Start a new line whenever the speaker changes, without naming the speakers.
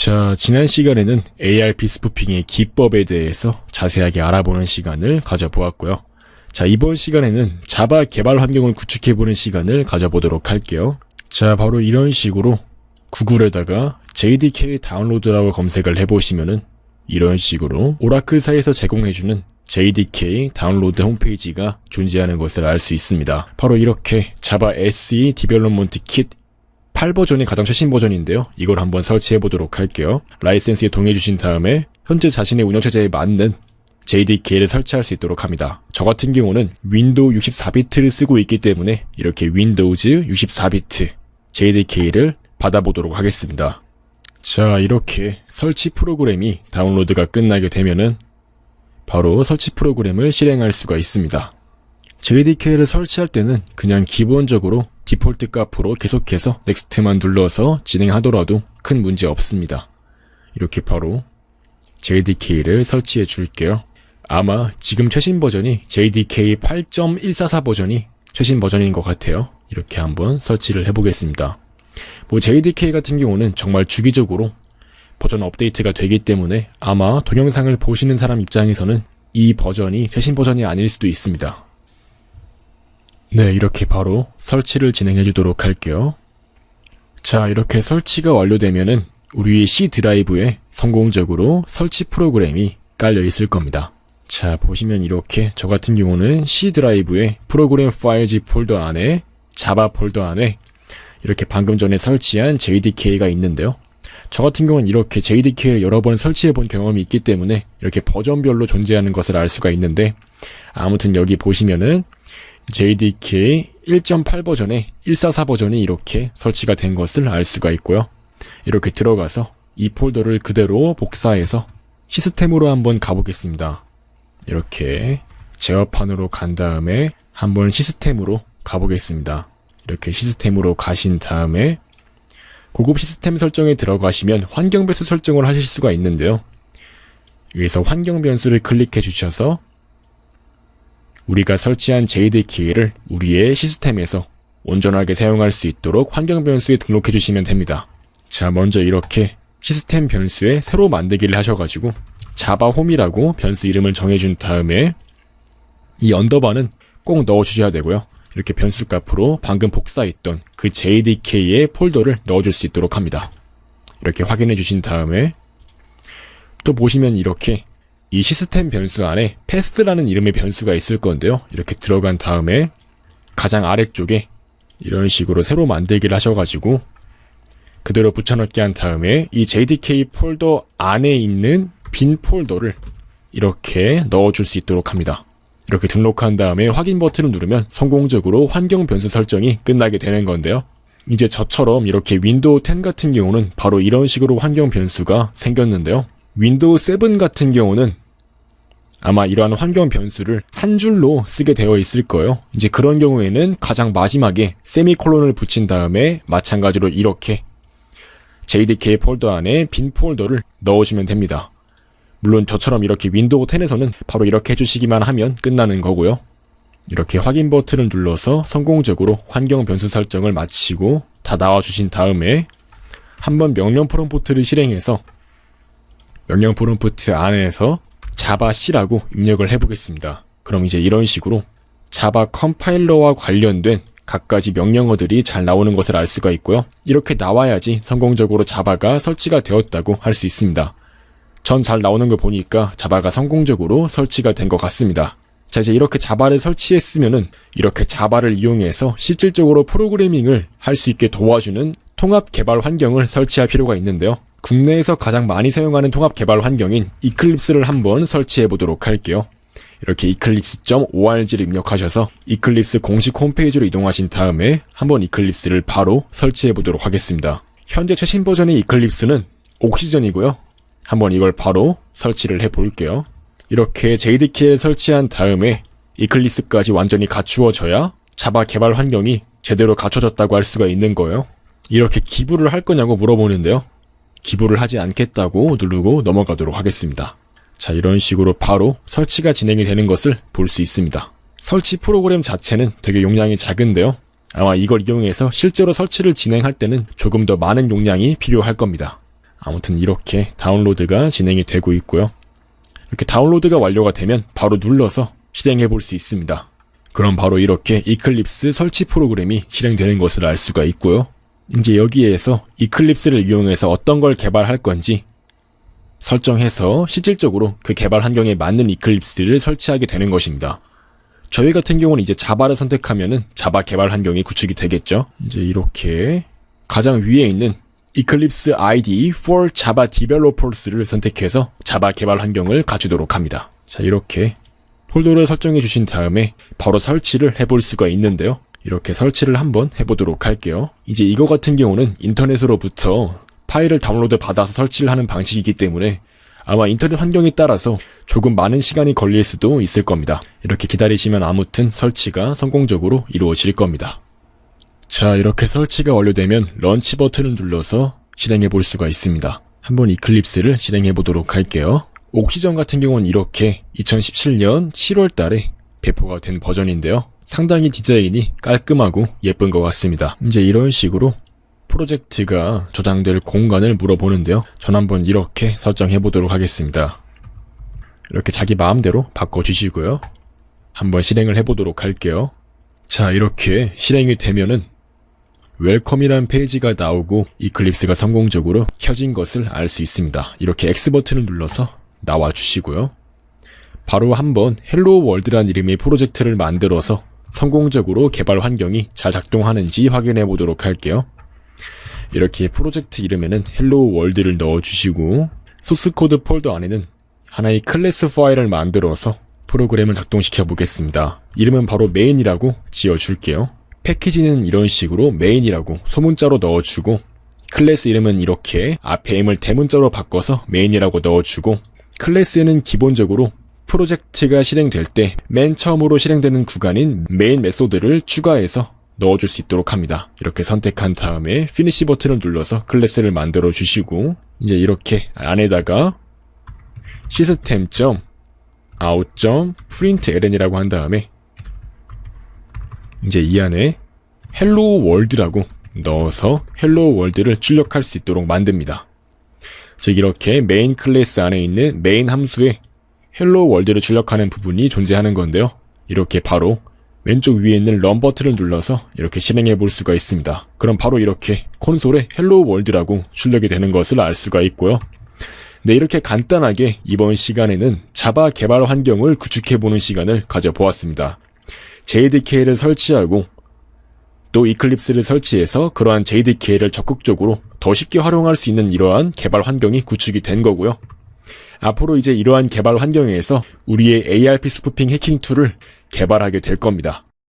자, 지난 시간에는 ARP 스푸핑의 기법에 대해서 자세하게 알아보는 시간을 가져보았고요. 자, 이번 시간에는 자바 개발 환경을 구축해보는 시간을 가져보도록 할게요. 자, 바로 이런 식으로 구글에다가 JDK 다운로드라고 검색을 해보시면은 이런 식으로 오라클사에서 제공해주는 JDK 다운로드 홈페이지가 존재하는 것을 알 수 있습니다. 바로 이렇게 자바 SE 디벨롭먼트 킷 8버전이 가장 최신 버전인데요. 이걸 한번 설치해보도록 할게요. 라이센스에 동의해주신 다음에 현재 자신의 운영체제에 맞는 JDK를 설치할 수 있도록 합니다. 저 같은 경우는 윈도우 64비트를 쓰고 있기 때문에 이렇게 윈도우즈 64비트 JDK를 받아보도록 하겠습니다. 자, 이렇게 설치 프로그램이 다운로드가 끝나게 되면은 바로 설치 프로그램을 실행할 수가 있습니다. JDK를 설치할 때는 그냥 기본적으로 디폴트 값으로 계속해서 넥스트만 눌러서 진행하더라도 큰 문제 없습니다. 이렇게 바로 JDK를 설치해 줄게요. 아마 지금 최신 버전이 JDK 8.144 버전이 최신 버전인 것 같아요. 이렇게 한번 설치를 해보겠습니다. JDK 같은 경우는 정말 주기적으로 버전 업데이트가 되기 때문에 아마 동영상을 보시는 사람 입장에서는 이 버전이 최신 버전이 아닐 수도 있습니다. 네, 이렇게 바로 설치를 진행해 주도록 할게요. 자, 이렇게 설치가 완료되면은 우리의 C 드라이브에 성공적으로 설치 프로그램이 깔려 있을 겁니다. 자, 보시면 이렇게 저 같은 경우는 C 드라이브에 프로그램 파일즈 폴더 안에 자바 폴더 안에 이렇게 방금 전에 설치한 JDK가 있는데요. 저 같은 경우는 이렇게 JDK를 여러 번 설치해 본 경험이 있기 때문에 이렇게 버전별로 존재하는 것을 알 수가 있는데, 아무튼 여기 보시면은 JDK 1.8 버전에 144 버전이 이렇게 설치가 된 것을 알 수가 있고요. 이렇게 들어가서 이 폴더를 그대로 복사해서 시스템으로 한번 가보겠습니다. 이렇게 제어판으로 간 다음에 한번 시스템으로 가보겠습니다. 이렇게 시스템으로 가신 다음에 고급 시스템 설정에 들어가시면 환경 변수 설정을 하실 수가 있는데요. 여기서 환경 변수를 클릭해 주셔서 우리가 설치한 JDK를 우리의 시스템에서 온전하게 사용할 수 있도록 환경 변수에 등록해 주시면 됩니다. 자, 먼저 이렇게 시스템 변수에 새로 만들기를 하셔가지고 자바 홈이라고 변수 이름을 정해준 다음에 이 언더바는 꼭 넣어주셔야 되고요. 이렇게 변수 값으로 방금 복사했던 그 JDK의 폴더를 넣어줄 수 있도록 합니다. 이렇게 확인해 주신 다음에 또 보시면 이렇게 이 시스템 변수 안에 path라는 이름의 변수가 있을 건데요. 이렇게 들어간 다음에 가장 아래쪽에 이런 식으로 새로 만들기를 하셔가지고 그대로 붙여넣기 한 다음에 이 JDK 폴더 안에 있는 빈 폴더를 이렇게 넣어줄 수 있도록 합니다. 이렇게 등록한 다음에 확인 버튼을 누르면 성공적으로 환경 변수 설정이 끝나게 되는 건데요. 이제 저처럼 이렇게 윈도우 10 같은 경우는 바로 이런 식으로 환경 변수가 생겼는데요. 윈도우 7 같은 경우는 아마 이러한 환경 변수를 한 줄로 쓰게 되어 있을 거예요. 이제 그런 경우에는 가장 마지막에 세미콜론을 붙인 다음에 마찬가지로 이렇게 JDK 폴더 안에 빈 폴더를 넣어주면 됩니다. 물론 저처럼 이렇게 윈도우 10에서는 바로 이렇게 해주시기만 하면 끝나는 거고요. 이렇게 확인 버튼을 눌러서 성공적으로 환경 변수 설정을 마치고 다 나와주신 다음에 한번 명령 프롬프트를 실행해서 명령 프롬프트 안에서 자바 C라고 입력을 해보겠습니다. 그럼 이제 이런 식으로 자바 컴파일러와 관련된 갖가지 명령어들이 잘 나오는 것을 알 수가 있고요. 이렇게 나와야지 성공적으로 자바가 설치가 되었다고 할 수 있습니다. 전 잘 나오는 걸 보니까 자바가 성공적으로 설치가 된 것 같습니다. 자, 이제 이렇게 자바를 설치했으면은 이렇게 자바를 이용해서 실질적으로 프로그래밍을 할 수 있게 도와주는 통합 개발 환경을 설치할 필요가 있는데요. 국내에서 가장 많이 사용하는 통합 개발 환경인 이클립스를 한번 설치해 보도록 할게요. 이렇게 eclipse.org를 입력하셔서 이클립스 공식 홈페이지로 이동하신 다음에 한번 이클립스를 바로 설치해 보도록 하겠습니다. 현재 최신 버전의 이클립스는 옥시전이고요. 한번 이걸 바로 설치를 해 볼게요. 이렇게 JDK를 설치한 다음에 이클립스까지 완전히 갖추어져야 자바 개발 환경이 제대로 갖춰졌다고 할 수가 있는 거예요. 이렇게 기부를 할 거냐고 물어보는데요. 기부를 하지 않겠다고 누르고 넘어가도록 하겠습니다. 자, 이런 식으로 바로 설치가 진행이 되는 것을 볼 수 있습니다. 설치 프로그램 자체는 되게 용량이 작은데요. 아마 이걸 이용해서 실제로 설치를 진행할 때는 조금 더 많은 용량이 필요할 겁니다. 아무튼 이렇게 다운로드가 진행이 되고 있고요. 이렇게 다운로드가 완료가 되면 바로 눌러서 실행해 볼 수 있습니다. 그럼 바로 이렇게 이클립스 설치 프로그램이 실행되는 것을 알 수가 있고요. 이제 여기에서 이클립스를 이용해서 어떤 걸 개발할 건지 설정해서 실질적으로 그 개발 환경에 맞는 이클립스를 설치하게 되는 것입니다. 저희 같은 경우는 이제 자바를 선택하면은 자바 개발 환경이 구축이 되겠죠. 이제 이렇게 가장 위에 있는 Eclipse IDE for Java Developers를 선택해서 자바 개발 환경을 갖추도록 합니다. 자, 이렇게 폴더를 설정해 주신 다음에 바로 설치를 해볼 수가 있는데요. 이렇게 설치를 한번 해보도록 할게요. 이제 이거 같은 경우는 인터넷으로부터 파일을 다운로드 받아서 설치를 하는 방식이기 때문에 아마 인터넷 환경에 따라서 조금 많은 시간이 걸릴 수도 있을 겁니다. 이렇게 기다리시면 아무튼 설치가 성공적으로 이루어질 겁니다. 자, 이렇게 설치가 완료되면 런치 버튼을 눌러서 실행해 볼 수가 있습니다. 한번 이클립스를 실행해 보도록 할게요. 옥시전 같은 경우는 이렇게 2017년 7월 달에 배포가 된 버전인데요. 상당히 디자인이 깔끔하고 예쁜 것 같습니다. 이제 이런 식으로 프로젝트가 저장될 공간을 물어보는데요. 전 한번 이렇게 설정해 보도록 하겠습니다. 이렇게 자기 마음대로 바꿔주시고요. 한번 실행을 해보도록 할게요. 자, 이렇게 실행이 되면은 웰컴이란 페이지가 나오고 이클립스가 성공적으로 켜진 것을 알 수 있습니다. 이렇게 X 버튼을 눌러서 나와주시고요. 바로 한번 헬로 월드란 이름의 프로젝트를 만들어서 성공적으로 개발 환경이 잘 작동하는지 확인해 보도록 할게요. 이렇게 프로젝트 이름에는 헬로 월드를 넣어주시고 소스코드 폴더 안에는 하나의 클래스 파일을 만들어서 프로그램을 작동시켜 보겠습니다. 이름은 바로 메인이라고 지어줄게요. 패키지는 이런 식으로 메인이라고 소문자로 넣어주고 클래스 이름은 이렇게 앞에 M을 대문자로 바꿔서 메인이라고 넣어주고 클래스에는 기본적으로 프로젝트가 실행될 때 맨 처음으로 실행되는 구간인 메인 메소드를 추가해서 넣어줄 수 있도록 합니다. 이렇게 선택한 다음에 피니시 버튼을 눌러서 클래스를 만들어 주시고 이제 이렇게 안에다가 system.out.println이라고 한 다음에 이제 이 안에 헬로 월드라고 넣어서 헬로 월드를 출력할 수 있도록 만듭니다. 즉 이렇게 메인 클래스 안에 있는 메인 함수에 헬로 월드를 출력하는 부분이 존재하는 건데요. 이렇게 바로 왼쪽 위에 있는 런 버튼을 눌러서 이렇게 실행해 볼 수가 있습니다. 그럼 바로 이렇게 콘솔에 헬로 월드라고 출력이 되는 것을 알 수가 있고요. 네, 이렇게 간단하게 이번 시간에는 자바 개발 환경을 구축해보는 시간을 가져보았습니다. JDK를 설치하고 또 이클립스를 설치해서 그러한 JDK를 적극적으로 더 쉽게 활용할 수 있는 이러한 개발 환경이 구축이 된 거고요. 앞으로 이제 이러한 개발 환경에서 우리의 ARP 스푸핑 해킹 툴을 개발하게 될 겁니다.